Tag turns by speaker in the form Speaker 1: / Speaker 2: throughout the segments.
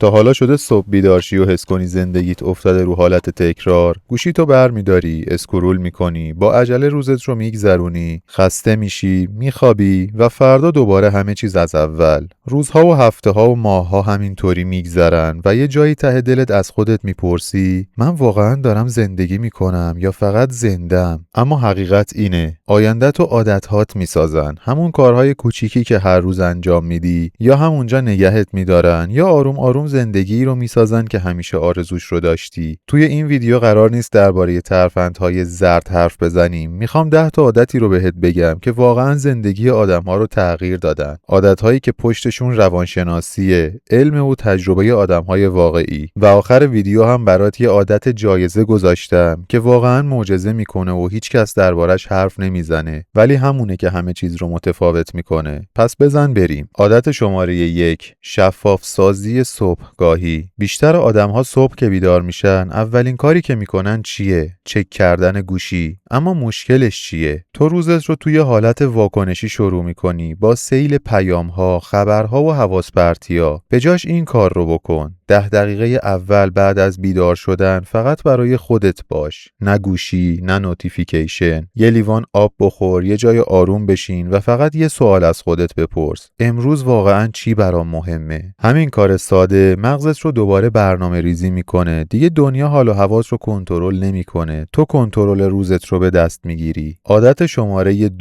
Speaker 1: تا حالا شده صبح بیدار شی و حس کنی زندگیت افتاده رو حالت تکرار؟ گوشیتو برمی‌داری، اسکرول می‌کنی، با عجله روزت رو میگذرونی، خسته میشی، میخوابی و فردا دوباره همه چیز از اول. روزها و هفته‌ها و ماه‌ها همینطوری میگذرن و یه جایی ته دلت از خودت میپرسی من واقعاً دارم زندگی میکنم یا فقط زندم؟ اما حقیقت اینه، آینده‌ت و عادت‌هات میسازن. همون کارهای کوچیکی که هر روز انجام میدی یا همونجا نگهت میدارن یا آروم آروم زندگی رو میسازن که همیشه آرزوش رو داشتی. توی این ویدیو قرار نیست درباره ترفندهای زرد حرف بزنیم. میخوام 10 تا عادتی رو بهت بگم که واقعاً زندگی آدم‌ها رو تغییر دادن. عادت‌هایی که پشتشون روانشناسیه، علم و تجربه آدم‌های واقعی. و آخر ویدیو هم برات یه عادت جایزه گذاشتم که واقعاً معجزه میکنه و هیچ کس دربارش حرف نمیزنه، ولی همونه که همه چیز رو متفاوت میکنه. پس بزن بریم. عادت شماره 1، شفاف سازی صبحگاهی. بیشتر آدم‌ها صبح که بیدار میشن اولین کاری که میکنن چیه؟ چک کردن گوشی. اما مشکلش چیه؟ تو روزت رو توی حالت واکنشی شروع میکنی، با سیل پیام‌ها، خبرها و حواس پرتی‌ها. به جاش این کار رو بکن. 10 دقیقه اول بعد از بیدار شدن فقط برای خودت باش. نه گوشی، نه نوتیفیکیشن. یه لیوان آب بخور، یه جای آروم بشین و فقط یه سوال از خودت بپرس. امروز واقعاً چی برام مهمه؟ همین کار ساده مغزت رو دوباره برنامه ریزی میکنه. دیگه دنیا حال و هوات رو کنترل نمیکنه. تو کنترل روزت رو به دست میگیری. عادت شماره 2،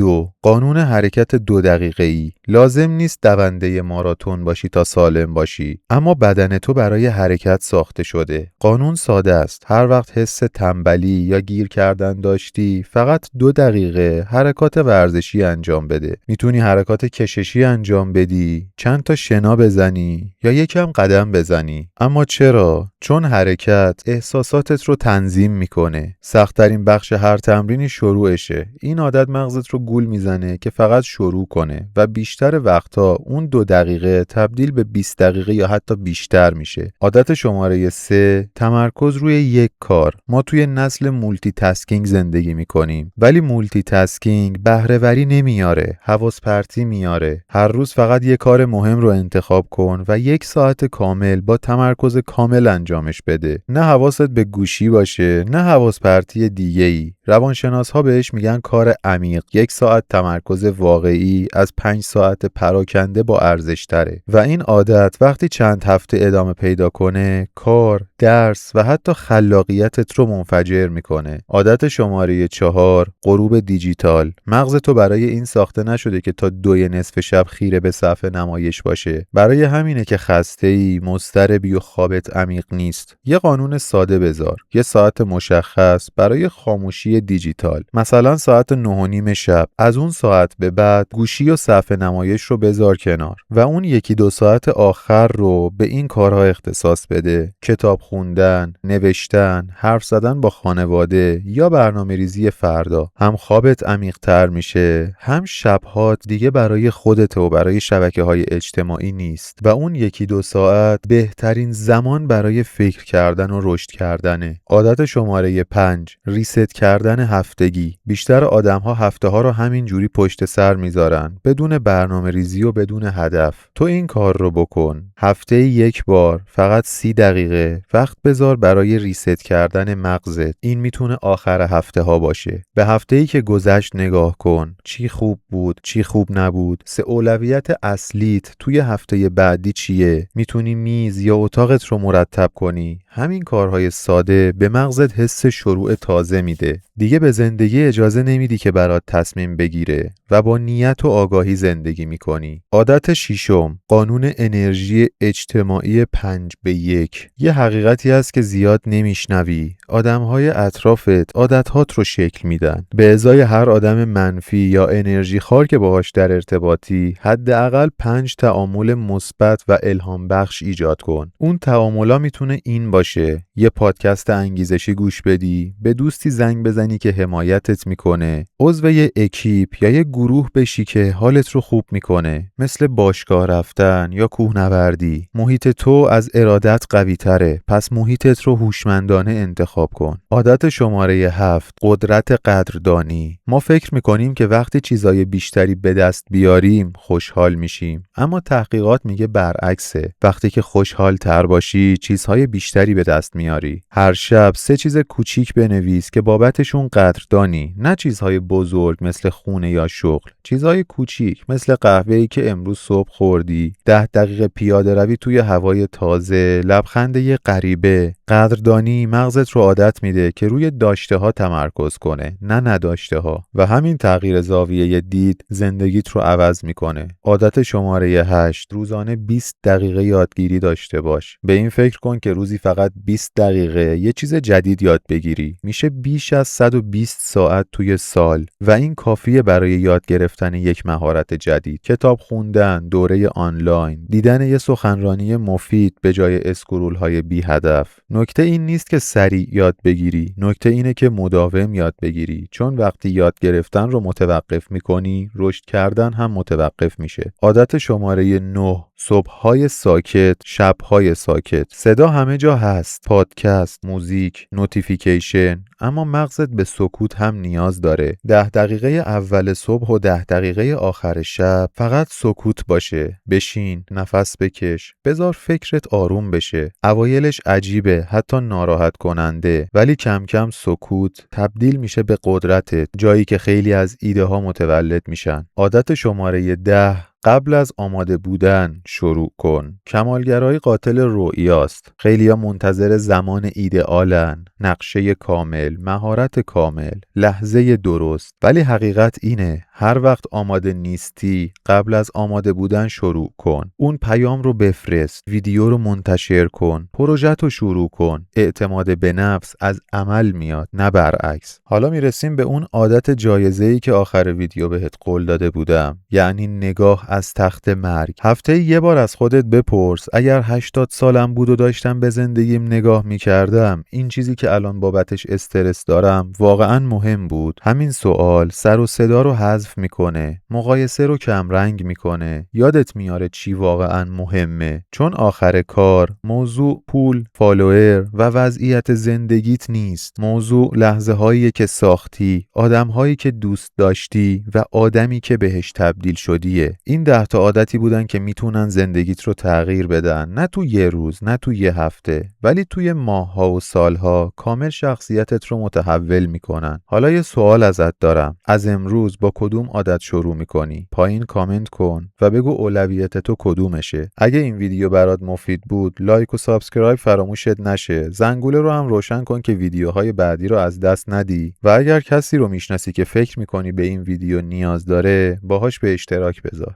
Speaker 1: قانون حرکت 2 دقیقه‌ای. لازم نیست دونده ماراتون باشی تا سالم باشی، اما بدن تو برای حرکت ساخته شده. قانون ساده است. هر وقت حس تنبلی یا گیر کردن داشتی، فقط 2 دقیقه حرکات ورزشی انجام بده. میتونی حرکات کششی انجام بدی، چند تا شنا بزنی یا یکم قدم بزنی. اما چرا؟ چون حرکت احساساتت رو تنظیم میکنه. سخت‌ترین بخش هر تمرینی شروعشه. این عادت مغزت رو گول میزنه که فقط شروع کنه و بیشتر وقتا اون 2 دقیقه تبدیل به 20 دقیقه یا حتی بیشتر میشه. عادت شماره 3، تمرکز روی یک کار. ما توی نسل مولتی تاسکینگ زندگی میکنیم، ولی مولتی تاسکینگ بهره‌وری نمیاره، حواس پرتی میاره. هر روز فقط یک کار مهم رو انتخاب کن و 1 ساعت کامل با تمرکز کامل انجامش بده. نه حواست به گوشی باشه، نه حواس پرتی دیگه‌ای. روانشناس‌ها بهش میگن کار عمیق. 1 ساعت تمرکز واقعی از 5 ساعت پراکنده با ارزش تره. و این عادت وقتی چند هفته ادامه پیدا کنه، کار، درس و حتی خلاقیتت رو منفجر میکنه. عادت شماره 4، غروب دیجیتال. مغز تو برای این ساخته نشده که تا 2 نصف شب خیره به صفحه نمایش باشه. برای همینه که خسته‌ای، مضطربی و خوابت عمیق نیست. یه قانون ساده بذار. 1 ساعت مشخص برای خاموشی دیجیتال. مثلا ساعت 9:30 شب. از اون ساعت به بعد گوشی و صفحه نمایش رو بذار کنار و اون 1-2 ساعت آخر رو به این کارها اختصاص بده. کتاب خوندن، نوشتن، حرف زدن با خانواده یا برنامه‌ریزی فردا. هم خوابت عمیق‌تر میشه، هم شب‌هات دیگه برای خودت و برای شبکه‌های اجتماعی نیست و اون 1-2 ساعت بهترین زمان برای فکر کردن و رشد کردنه. عادت شماره 5، ریست کردن هفتگی. بیشتر آدم‌ها هفته‌ها رو همین جوری پشت سر میذارن، بدون برنامه‌ریزی و بدون هدف. تو این کار رو بکن. هفته 1 بار فقط 30 دقیقه وقت بذار برای ریست کردن مغزت. این میتونه آخر هفته ها باشه. به هفته‌ای که گذشت نگاه کن. چی خوب بود، چی خوب نبود. 3 اولویت اصلیت توی هفته بعدی چیه؟ میتونی میز یا اتاقت رو مرتب کنی. همین کارهای ساده به مغزت حس شروع تازه میده. دیگه به زندگی اجازه نمیدی که برات تصمیم بگیره و با نیت و آگاهی زندگی میکنی. عادت 6، قانون انرژی اجتماعی 5:1. یه حقیقتی هست که زیاد نمیشنوی. آدمهای اطرافت عادتهات رو شکل میدن. به ازای هر آدم منفی یا انرژی خوار که باهاش در ارتباطی، حداقل 5 تعامل مثبت و الهام بخش ایجاد کن. اون تعاملا میتونه این باشه: یه پادکست انگیزشی گوش بدی، به دوستی زنگ بزنی که حمایتت میکنه، عضو یه اکیپ یا یه گروه بشی که حالت رو خوب میکنه، مثل باشگاه رفتن یا کوهنوردی. محیط تو از ارادت قوی تره، پس محیطت رو هوشمندانه انتخاب انتخاب کن. عادت شماره 7: قدرت قدردانی. ما فکر میکنیم که وقتی چیزای بیشتری به دست بیاریم خوشحال میشیم، اما تحقیقات میگه برعکسه. وقتی که خوشحال تر باشی چیزهای بیشتری به دست میاری. هر شب 3 چیز کوچیک بنویس که بابتشون قدردانی، نه چیزهای بزرگ مثل خونه یا شغل، چیزهای کوچیک مثل قهوه‌ای که امروز صبح خوردی، 10 دقیقه پیاده روی توی هوای تازه، لبخند یه غریبه. قدردانی مغزت رو عادت میده که روی داشته ها تمرکز کنه، نه نداشته ها، و همین تغییر زاویه دید زندگیت رو عوض میکنه. عادت شماره 8: روزانه 20 دقیقه یادگیری داشته باش. به این فکر کن که روزی فقط 20 دقیقه یه چیز جدید یاد بگیری. میشه بیش از 120 ساعت توی سال و این کافیه برای یاد گرفتن یک مهارت جدید. کتاب خوندن، دوره آنلاین، دیدن یه سخنرانی مفید به جای اسکرول های بی هدف. نکته این نیست که سریع یاد بگیری، نکته اینه که مداوم یاد بگیری، چون وقتی یاد گرفتن رو متوقف میکنی رشد کردن هم متوقف میشه. عادت شماره 9: صبح‌های ساکت، شب‌های ساکت. صدا همه جا هست، پادکست، موزیک، نوتیفیکیشن، اما مغزت به سکوت هم نیاز داره. 10 دقیقه اول صبح و 10 دقیقه آخر شب فقط سکوت باشه. بشین، نفس بکش، بذار فکرت آروم بشه. اوایلش عجیبه، حتی ناراحت کننده، ولی کم کم سکوت تبدیل میشه به قدرتت، جایی که خیلی از ایده ها متولد میشن. عادت شماره 10: قبل از آماده بودن شروع کن. کمالگرایی قاتل رؤیاست. خیلیا منتظر زمان ایدئالن، نقشه کامل، مهارت کامل، لحظه درست، ولی حقیقت اینه هر وقت آماده نیستی قبل از آماده بودن شروع کن. اون پیام رو بفرست، ویدیو رو منتشر کن، پروژه رو شروع کن. اعتماد به نفس از عمل میاد، نه برعکس. حالا میرسیم به اون عادت جایزه‌ای که آخر ویدیو بهت قول داده بودم، یعنی نگاه از تخت مرگ. هفته یه بار از خودت بپرس اگر 80 سالم بود و داشتم به زندگیم نگاه میکردم، این چیزی که الان بابتش استرس دارم واقعا مهم بود؟ همین سوال سر و صدا رو حذف میکنه، مقایسه رو کم رنگ میکنه، یادت میاره چی واقعا مهمه. چون آخر کار موضوع پول، فالوور و وضعیت زندگیت نیست. موضوع لحظه هایی که ساختی، آدم هایی که دوست داشتی و آدمی که بهش تبدیل شدیه. این 10 تا عادتی بودن که میتونن زندگیت رو تغییر بدن، نه تو یه روز، نه تو یه هفته، ولی توی ماه‌ها و سال‌ها کامل شخصیتت رو متحول میکنن. حالا یه سوال ازت دارم، از امروز با کدوم عادت شروع میکنی؟ پایین کامنت کن و بگو اولویت تو کدومشه. اگه این ویدیو برات مفید بود لایک و سابسکرایب فراموشت نشه. زنگوله رو هم روشن کن که ویدیوهای بعدی رو از دست ندی و اگر کسی رو میشناسی که فکر میکنی به این ویدیو نیاز داره باهاش به اشتراک بذار.